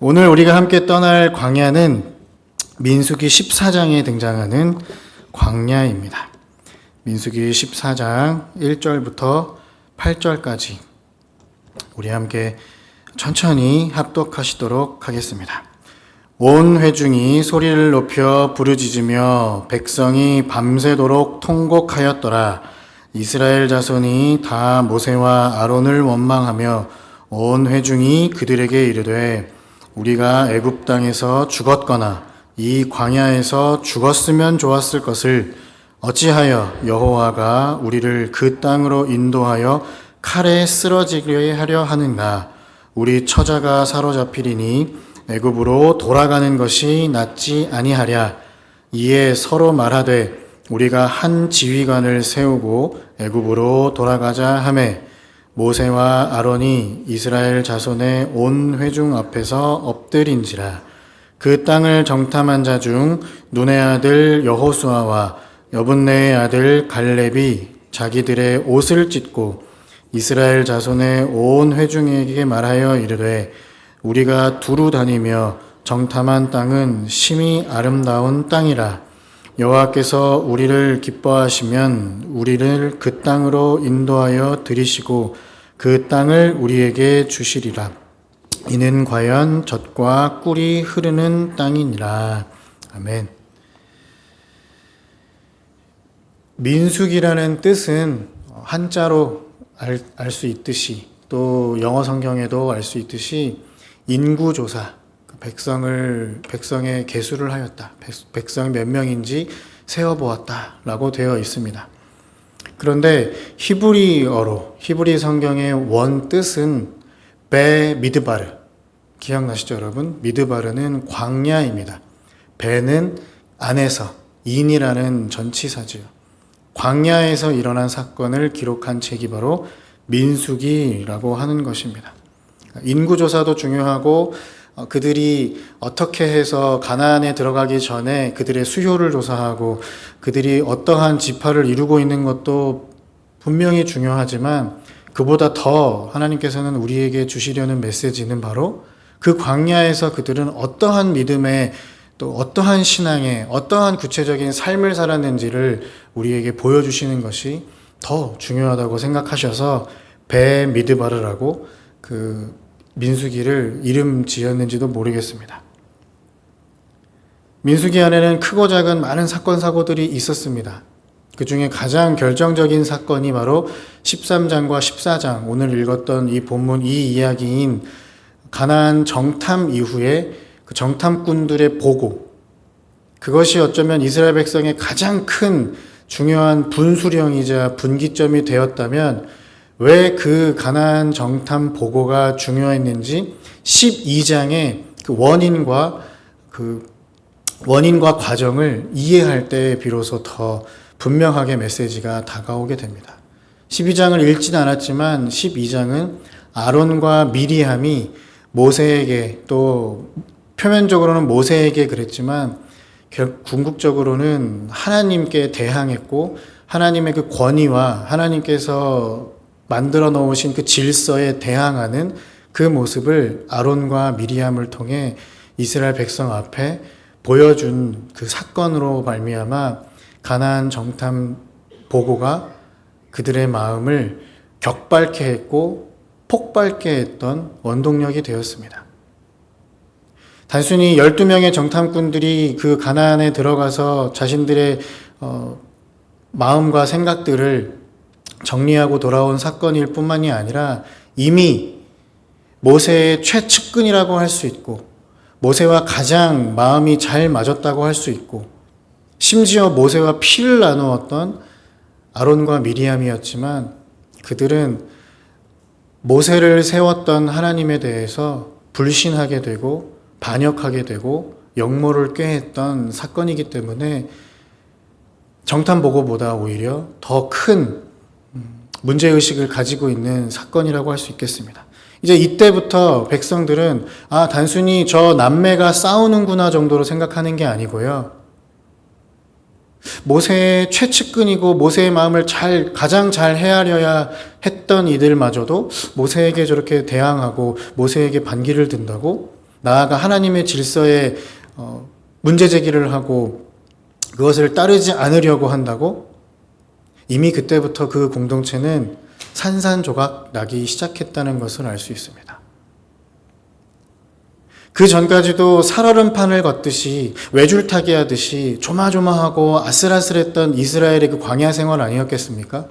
오늘 우리가 함께 떠날 광야는 민수기 14장에 등장하는 광야입니다. 민수기 14장 1절부터 8절까지 우리 함께 천천히 합독하시도록 하겠습니다. 온 회중이 소리를 높여 부르짖으며 백성이 밤새도록 통곡하였더라. 이스라엘 자손이 다 모세와 아론을 원망하며 온 회중이 그들에게 이르되 우리가 애굽 땅에서 죽었거나 이 광야에서 죽었으면 좋았을 것을 어찌하여 여호와가 우리를 그 땅으로 인도하여 칼에 쓰러지게 하려 하는가? 우리 처자가 사로잡히리니 애굽으로 돌아가는 것이 낫지 아니하랴. 이에 서로 말하되 우리가 한 지휘관을 세우고 애굽으로 돌아가자 하매 모세와 아론이 이스라엘 자손의 온 회중 앞에서 엎드린지라. 그 땅을 정탐한 자 중 눈의 아들 여호수아와 여분네의 아들 갈렙이 자기들의 옷을 찢고 이스라엘 자손의 온 회중에게 말하여 이르되 우리가 두루 다니며 정탐한 땅은 심히 아름다운 땅이라. 여호와께서 우리를 기뻐하시면 우리를 그 땅으로 인도하여 들이시고 그 땅을 우리에게 주시리라. 이는 과연 젖과 꿀이 흐르는 땅이니라. 아멘. 민수기라는 뜻은 한자로 알 수 있듯이 또 영어 성경에도 알 수 있듯이 인구조사, 백성의 계수를 하였다. 백성이 몇 명인지 세어보았다라고 되어 있습니다. 그런데 히브리 성경의 원 뜻은 베 미드바르, 기억나시죠 여러분? 미드바르는 광야입니다. 베는 안에서, 인이라는 전치사지요. 광야에서 일어난 사건을 기록한 책이 바로 민수기라고 하는 것입니다. 인구조사도 중요하고 그들이 어떻게 해서 가나안에 들어가기 전에 그들의 수요를 조사하고 그들이 어떠한 지파를 이루고 있는 것도 분명히 중요하지만 그보다 더 하나님께서는 우리에게 주시려는 메시지는 바로 그 광야에서 그들은 어떠한 믿음에 또 어떠한 신앙에 어떠한 구체적인 삶을 살았는지를 우리에게 보여주시는 것이 더 중요하다고 생각하셔서 베 미드바르라고 그 민수기를 이름 지었는지도 모르겠습니다. 민수기 안에는 크고 작은 많은 사건 사고들이 있었습니다. 그 중에 가장 결정적인 사건이 바로 13장과 14장, 오늘 읽었던 이 본문 이 이야기인 가나안 정탐 이후에 그 정탐꾼들의 보고, 그것이 어쩌면 이스라엘 백성의 가장 큰 중요한 분수령이자 분기점이 되었다면 왜 그 가나안 정탐 보고가 중요했는지 12장의 그 원인과 과정을 이해할 때 비로소 더 분명하게 메시지가 다가오게 됩니다. 12장을 읽진 않았지만 12장은 아론과 미리암이 모세에게, 또 표면적으로는 모세에게 그랬지만 궁극적으로는 하나님께 대항했고 하나님의 그 권위와 하나님께서 만들어 놓으신 그 질서에 대항하는 그 모습을 아론과 미리암을 통해 이스라엘 백성 앞에 보여준 그 사건으로 말미암아 가나안 정탐 보고가 그들의 마음을 격밟게 했고 폭발케 했던 원동력이 되었습니다. 단순히 12명의 정탐꾼들이 그 가나안에 들어가서 자신들의 마음과 생각들을 정리하고 돌아온 사건일 뿐만이 아니라 이미 모세의 최측근이라고 할 수 있고 모세와 가장 마음이 잘 맞았다고 할 수 있고 심지어 모세와 피를 나누었던 아론과 미리암이었지만 그들은 모세를 세웠던 하나님에 대해서 불신하게 되고 반역하게 되고 역모를 꾀했던 사건이기 때문에 정탐보고보다 오히려 더 큰 문제의식을 가지고 있는 사건이라고 할 수 있겠습니다. 이제 이때부터 백성들은 단순히 저 남매가 싸우는구나 정도로 생각하는 게 아니고요. 모세의 최측근이고 모세의 마음을 가장 잘 헤아려야 했던 이들마저도 모세에게 저렇게 대항하고 모세에게 반기를 든다고 나아가 하나님의 질서에 문제 제기를 하고 그것을 따르지 않으려고 한다고 이미 그때부터 그 공동체는 산산조각 나기 시작했다는 것을 알 수 있습니다. 그 전까지도 살얼음판을 걷듯이 외줄타기 하듯이 조마조마하고 아슬아슬했던 이스라엘의 그 광야 생활 아니었겠습니까?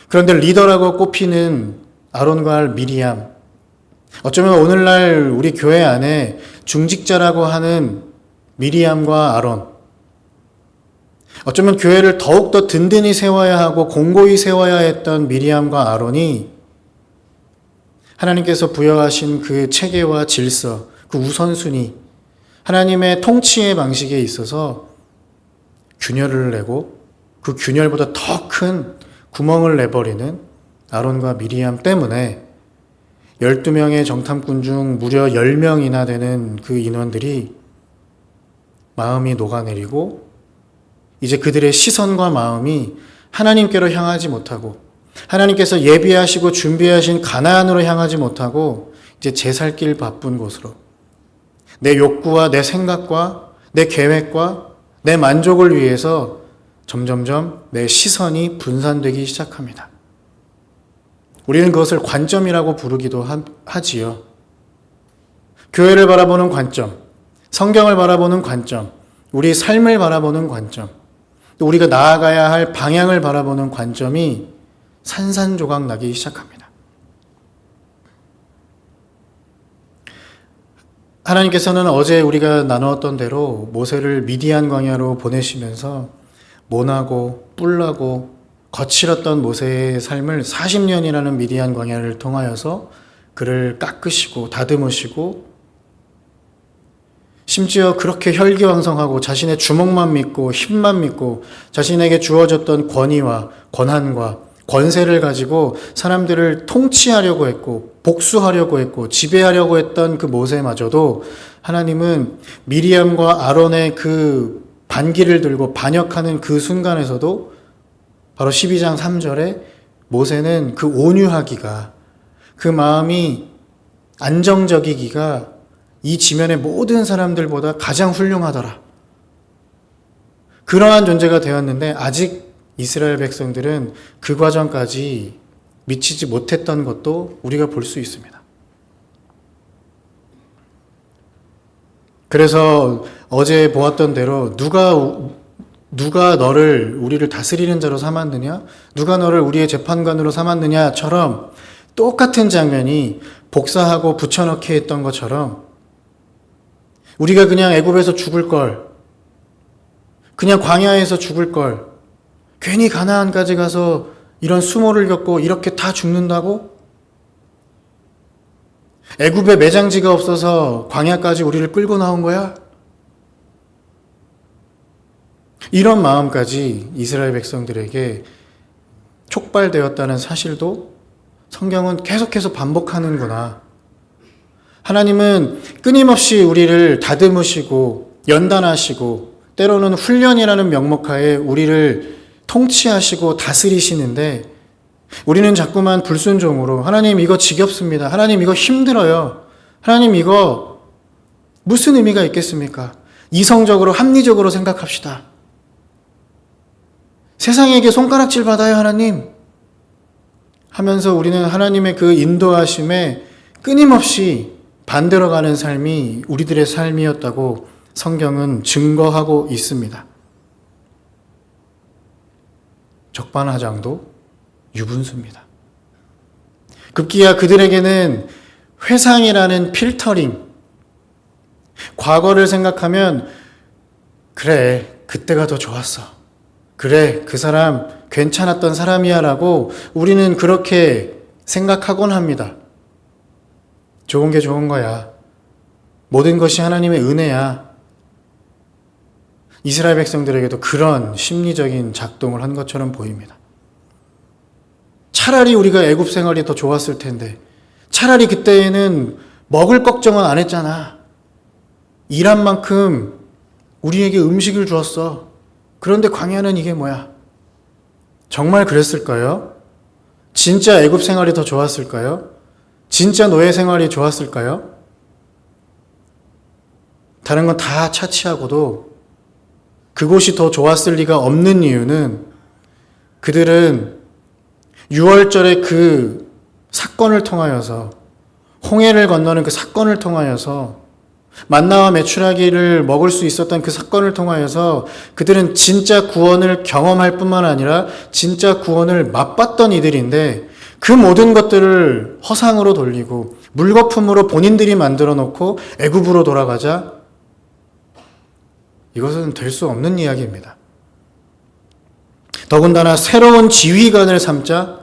그런데 리더라고 꼽히는 아론과 미리암, 어쩌면 오늘날 우리 교회 안에 중직자라고 하는 미리암과 아론, 어쩌면 교회를 더욱더 든든히 세워야 하고 공고히 세워야 했던 미리암과 아론이 하나님께서 부여하신 그 체계와 질서, 그 우선순위, 하나님의 통치의 방식에 있어서 균열을 내고 그 균열보다 더 큰 구멍을 내버리는 아론과 미리암 때문에 12명의 정탐꾼 중 무려 10명이나 되는 그 인원들이 마음이 녹아내리고 이제 그들의 시선과 마음이 하나님께로 향하지 못하고 하나님께서 예비하시고 준비하신 가나안으로 향하지 못하고 이제 제 살 길 바쁜 곳으로 내 욕구와 내 생각과 내 계획과 내 만족을 위해서 점점점 내 시선이 분산되기 시작합니다. 우리는 그것을 관점이라고 부르기도 하지요. 교회를 바라보는 관점, 성경을 바라보는 관점, 우리 삶을 바라보는 관점, 또 우리가 나아가야 할 방향을 바라보는 관점이 산산조각 나기 시작합니다. 하나님께서는 어제 우리가 나누었던 대로 모세를 미디안 광야로 보내시면서 모나고 뿔나고 거칠었던 모세의 삶을 40년이라는 미디안 광야를 통하여서 그를 깎으시고 다듬으시고 심지어 그렇게 혈기왕성하고 자신의 주먹만 믿고 힘만 믿고 자신에게 주어졌던 권위와 권한과 권세를 가지고 사람들을 통치하려고 했고 복수하려고 했고 지배하려고 했던 그 모세마저도 하나님은 미리암과 아론의 그 반기를 들고 반역하는 그 순간에서도 바로 12장 3절에 모세는 그 온유하기가 그 마음이 안정적이기가 이 지면의 모든 사람들보다 가장 훌륭하더라. 그러한 존재가 되었는데 아직 이스라엘 백성들은 그 과정까지 미치지 못했던 것도 우리가 볼 수 있습니다. 그래서 어제 보았던 대로 누가 너를 우리를 다스리는 자로 삼았느냐? 누가 너를 우리의 재판관으로 삼았느냐처럼 똑같은 장면이 복사하고 붙여넣기 했던 것처럼 우리가 그냥 애굽에서 죽을 걸, 그냥 광야에서 죽을 걸, 괜히 가나안까지 가서 이런 수모를 겪고 이렇게 다 죽는다고? 애굽에 매장지가 없어서 광야까지 우리를 끌고 나온 거야? 이런 마음까지 이스라엘 백성들에게 촉발되었다는 사실도 성경은 계속해서 반복하는구나. 하나님은 끊임없이 우리를 다듬으시고 연단하시고 때로는 훈련이라는 명목하에 우리를 통치하시고 다스리시는데 우리는 자꾸만 불순종으로 하나님 이거 지겹습니다. 하나님 이거 힘들어요. 하나님 이거 무슨 의미가 있겠습니까? 이성적으로 합리적으로 생각합시다. 세상에게 손가락질 받아요 하나님 하면서 우리는 하나님의 그 인도하심에 끊임없이 반대로 가는 삶이 우리들의 삶이었다고 성경은 증거하고 있습니다. 적반하장도 유분수입니다. 급기야 그들에게는 회상이라는 필터링, 과거를 생각하면 그래 그때가 더 좋았어. 그래 그 사람 괜찮았던 사람이야 라고 우리는 그렇게 생각하곤 합니다. 좋은 게 좋은 거야. 모든 것이 하나님의 은혜야. 이스라엘 백성들에게도 그런 심리적인 작동을 한 것처럼 보입니다. 차라리 우리가 애굽 생활이 더 좋았을 텐데 차라리 그때에는 먹을 걱정은 안 했잖아. 일한 만큼 우리에게 음식을 주었어. 그런데 광야는 이게 뭐야? 정말 그랬을까요? 진짜 애굽 생활이 더 좋았을까요? 진짜 노예 생활이 좋았을까요? 다른 건 다 차치하고도 그곳이 더 좋았을 리가 없는 이유는 그들은 6월절의 그 사건을 통하여서, 홍해를 건너는 그 사건을 통하여서, 만나와 메추라기를 먹을 수 있었던 그 사건을 통하여서 그들은 진짜 구원을 경험할 뿐만 아니라 진짜 구원을 맛봤던 이들인데, 그 모든 것들을 허상으로 돌리고 물거품으로 본인들이 만들어 놓고 애굽으로 돌아가자, 이것은 될 수 없는 이야기입니다. 더군다나 새로운 지휘관을 삼자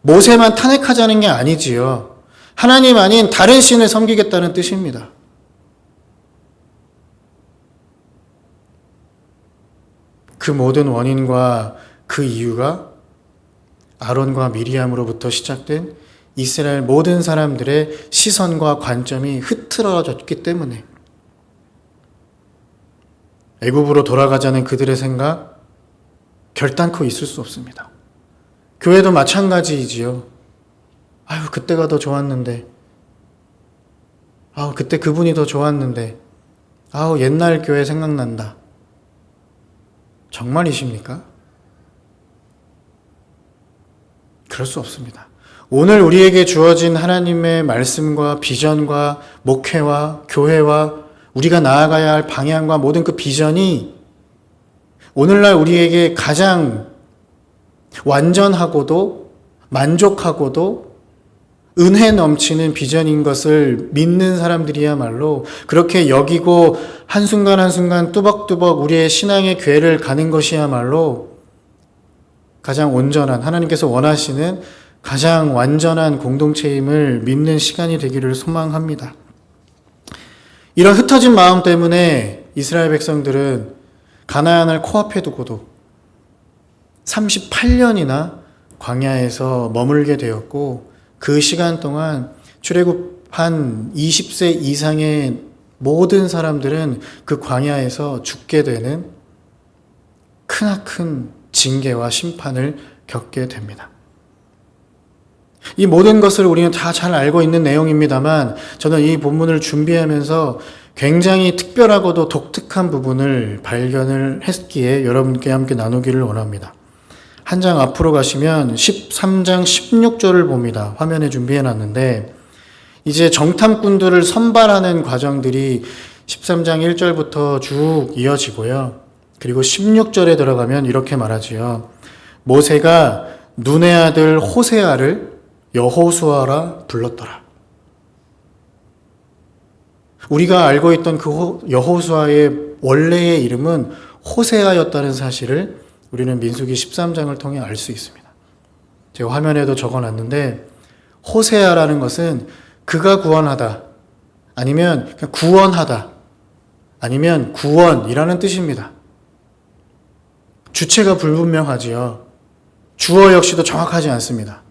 모세만 탄핵하자는 게 아니지요. 하나님 아닌 다른 신을 섬기겠다는 뜻입니다. 그 모든 원인과 그 이유가 아론과 미리암으로부터 시작된 이스라엘 모든 사람들의 시선과 관점이 흐트러졌기 때문에, 애굽으로 돌아가자는 그들의 생각 결단코 있을 수 없습니다. 교회도 마찬가지이지요. 아유, 그때가 더 좋았는데, 아우, 그때 그분이 더 좋았는데, 아우, 옛날 교회 생각난다. 정말이십니까? 그럴 수 없습니다. 오늘 우리에게 주어진 하나님의 말씀과 비전과 목회와 교회와 우리가 나아가야 할 방향과 모든 그 비전이 오늘날 우리에게 가장 완전하고도 만족하고도 은혜 넘치는 비전인 것을 믿는 사람들이야말로, 그렇게 여기고 한순간 한순간 뚜벅뚜벅 우리의 신앙의 궤를 가는 것이야말로 가장 온전한, 하나님께서 원하시는 가장 완전한 공동체임을 믿는 시간이 되기를 소망합니다. 이런 흩어진 마음 때문에 이스라엘 백성들은 가나안을 코앞에 두고도 38년이나 광야에서 머물게 되었고, 그 시간 동안 출애굽한 20세 이상의 모든 사람들은 그 광야에서 죽게 되는 크나큰 징계와 심판을 겪게 됩니다. 이 모든 것을 우리는 다 잘 알고 있는 내용입니다만, 저는 이 본문을 준비하면서 굉장히 특별하고도 독특한 부분을 발견을 했기에 여러분께 함께 나누기를 원합니다. 한 장 앞으로 가시면 13장 16절을 봅니다. 화면에 준비해 놨는데, 이제 정탐꾼들을 선발하는 과정들이 13장 1절부터 쭉 이어지고요. 그리고 16절에 들어가면 이렇게 말하지요. 모세가 눈의 아들 호세아를 여호수아라 불렀더라. 우리가 알고 있던 그 여호수아의 원래의 이름은 호세아였다는 사실을 우리는 민수기 13장을 통해 알 수 있습니다. 제가 화면에도 적어놨는데, 호세아라는 것은 그가 구원하다, 아니면 구원하다, 아니면 구원이라는 뜻입니다. 주체가 불분명하지요. 주어 역시도 정확하지 않습니다.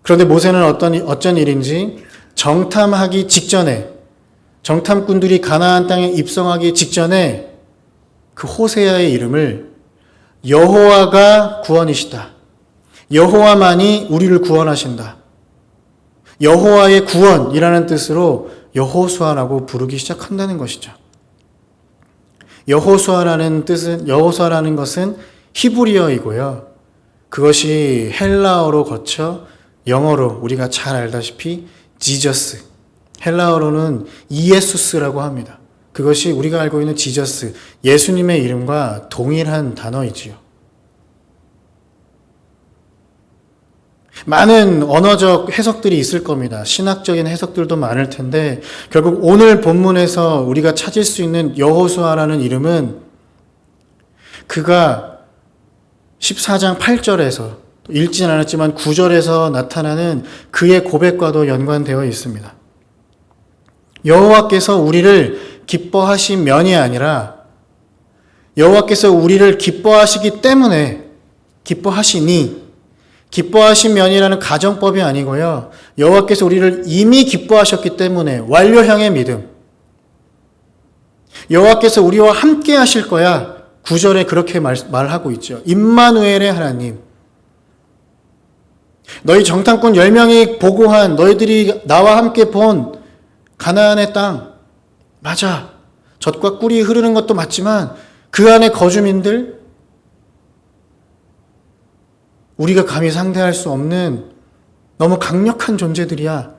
그런데 모세는 어쩐 일인지 정탐하기 직전에, 정탐꾼들이 가나안 땅에 입성하기 직전에 그 호세아의 이름을 여호와가 구원이시다, 여호와만이 우리를 구원하신다, 여호와의 구원이라는 뜻으로 여호수아라고 부르기 시작한다는 것이죠. 여호수아라는 것은 히브리어이고요. 그것이 헬라어로 거쳐 영어로 우리가 잘 알다시피 지저스, 헬라어로는 이에수스라고 합니다. 그것이 우리가 알고 있는 지저스, 예수님의 이름과 동일한 단어이지요. 많은 언어적 해석들이 있을 겁니다. 신학적인 해석들도 많을 텐데, 결국 오늘 본문에서 우리가 찾을 수 있는 여호수아라는 이름은 그가 14장 8절에서, 읽진 않았지만 9절에서 나타나는 그의 고백과도 연관되어 있습니다. 여호와께서 우리를 기뻐하신 면이 아니라 여호와께서 우리를 기뻐하시기 때문에, 기뻐하신 면이라는 가정법이 아니고요. 여호와께서 우리를 이미 기뻐하셨기 때문에 완료형의 믿음. 여호와께서 우리와 함께 하실 거야. 9절에 그렇게 말하고 있죠. 임마누엘의 하나님. 너희 정탐꾼 10명이 보고한 너희들이 나와 함께 본 가나안의 땅 맞아. 젖과 꿀이 흐르는 것도 맞지만 그 안에 거주민들 우리가 감히 상대할 수 없는 너무 강력한 존재들이야.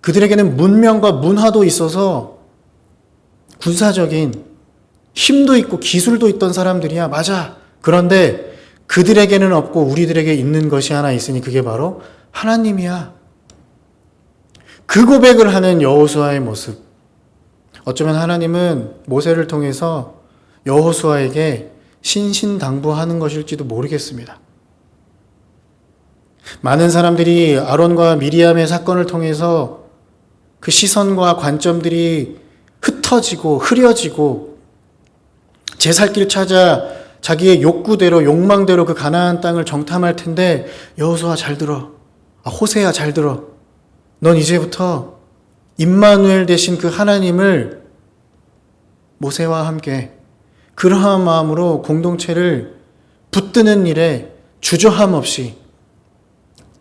그들에게는 문명과 문화도 있어서 군사적인 힘도 있고 기술도 있던 사람들이야. 맞아. 그런데 그들에게는 없고 우리들에게 있는 것이 하나 있으니 그게 바로 하나님이야. 그 고백을 하는 여호수아의 모습. 어쩌면 하나님은 모세를 통해서 여호수아에게 신신당부하는 것일지도 모르겠습니다. 많은 사람들이 아론과 미리암의 사건을 통해서 그 시선과 관점들이 흩어지고 흐려지고 제 살 길 찾아 자기의 욕구대로 욕망대로 그 가나안 땅을 정탐할 텐데 여호수아 잘 들어. 호세야 잘 들어. 넌 이제부터 임마누엘 되신 그 하나님을 모세와 함께 그러한 마음으로 공동체를 붙드는 일에 주저함 없이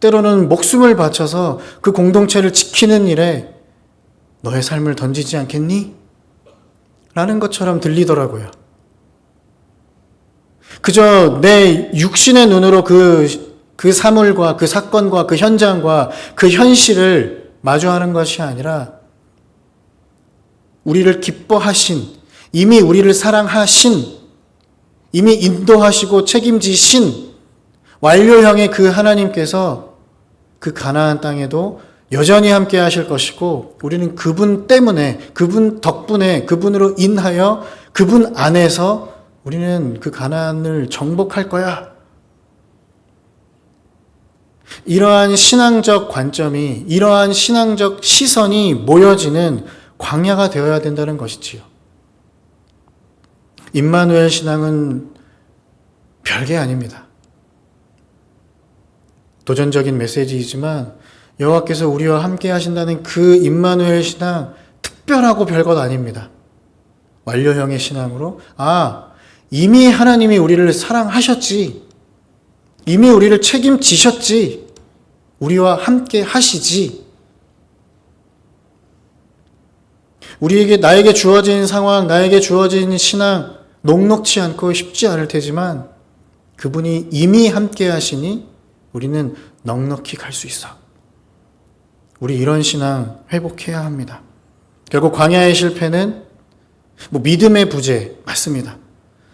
때로는 목숨을 바쳐서 그 공동체를 지키는 일에 너의 삶을 던지지 않겠니? 라는 것처럼 들리더라고요. 그저 내 육신의 눈으로 그 사물과 그 사건과 그 현장과 그 현실을 마주하는 것이 아니라 우리를 기뻐하신, 이미 우리를 사랑하신, 이미 인도하시고 책임지신 완료형의 그 하나님께서 그 가나안 땅에도 여전히 함께 하실 것이고 우리는 그분 때문에, 그분 덕분에, 그분으로 인하여 그분 안에서 우리는 그 가나안을 정복할 거야. 이러한 신앙적 관점이, 이러한 신앙적 시선이 모여지는 광야가 되어야 된다는 것이지요. 임마누엘 신앙은 별게 아닙니다. 도전적인 메시지이지만 여호와께서 우리와 함께 하신다는 그 임마누엘 신앙 특별하고 별것 아닙니다. 완료형의 신앙으로 이미 하나님이 우리를 사랑하셨지. 이미 우리를 책임지셨지. 우리와 함께 하시지. 나에게 주어진 상황, 나에게 주어진 신앙 녹록치 않고 쉽지 않을 테지만 그분이 이미 함께 하시니 우리는 넉넉히 갈 수 있어. 우리 이런 신앙 회복해야 합니다. 결국 광야의 실패는 믿음의 부재 맞습니다.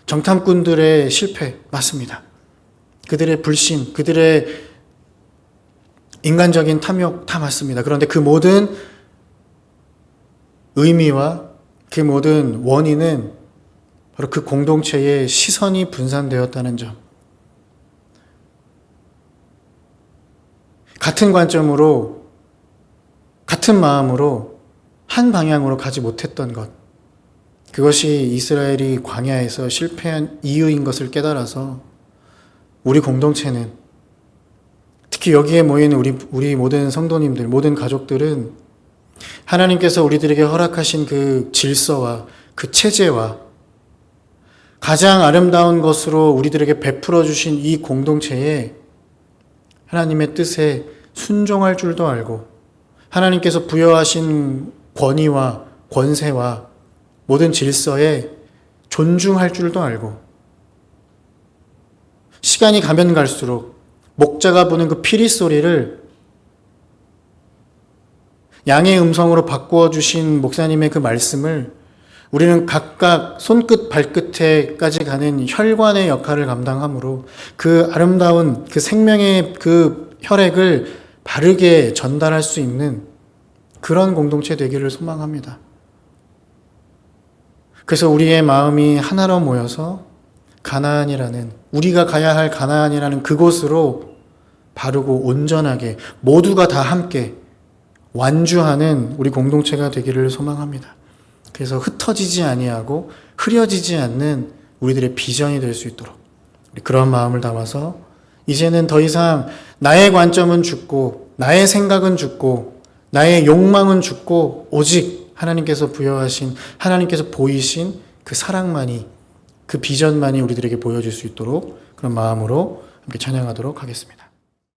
정탐꾼들의 실패 맞습니다. 그들의 불신, 그들의 인간적인 탐욕 다 맞습니다. 그런데 그 모든 의미와 그 모든 원인은 바로 그 공동체의 시선이 분산되었다는 점. 같은 관점으로, 같은 마음으로 한 방향으로 가지 못했던 것. 그것이 이스라엘이 광야에서 실패한 이유인 것을 깨달아서 우리 공동체는, 특히 여기에 모인 우리 모든 성도님들, 모든 가족들은 하나님께서 우리들에게 허락하신 그 질서와 그 체제와 가장 아름다운 것으로 우리들에게 베풀어 주신 이 공동체에 하나님의 뜻에 순종할 줄도 알고 하나님께서 부여하신 권위와 권세와 모든 질서에 존중할 줄도 알고 시간이 가면 갈수록 목자가 부는 그 피리 소리를 양의 음성으로 바꾸어 주신 목사님의 그 말씀을 우리는 각각 손끝 발끝에까지 가는 혈관의 역할을 감당하므로 그 아름다운 그 생명의 그 혈액을 바르게 전달할 수 있는 그런 공동체 되기를 소망합니다. 그래서 우리의 마음이 하나로 모여서 가나안이라는, 우리가 가야 할 가나안이라는 그곳으로 바르고 온전하게 모두가 다 함께 완주하는 우리 공동체가 되기를 소망합니다. 그래서 흩어지지 아니하고 흐려지지 않는 우리들의 비전이 될 수 있도록 그런 마음을 담아서 이제는 더 이상 나의 관점은 죽고 나의 생각은 죽고 나의 욕망은 죽고 오직 하나님께서 부여하신, 하나님께서 보이신 그 사랑만이, 그 비전만이 우리들에게 보여질 수 있도록 그런 마음으로 함께 찬양하도록 하겠습니다.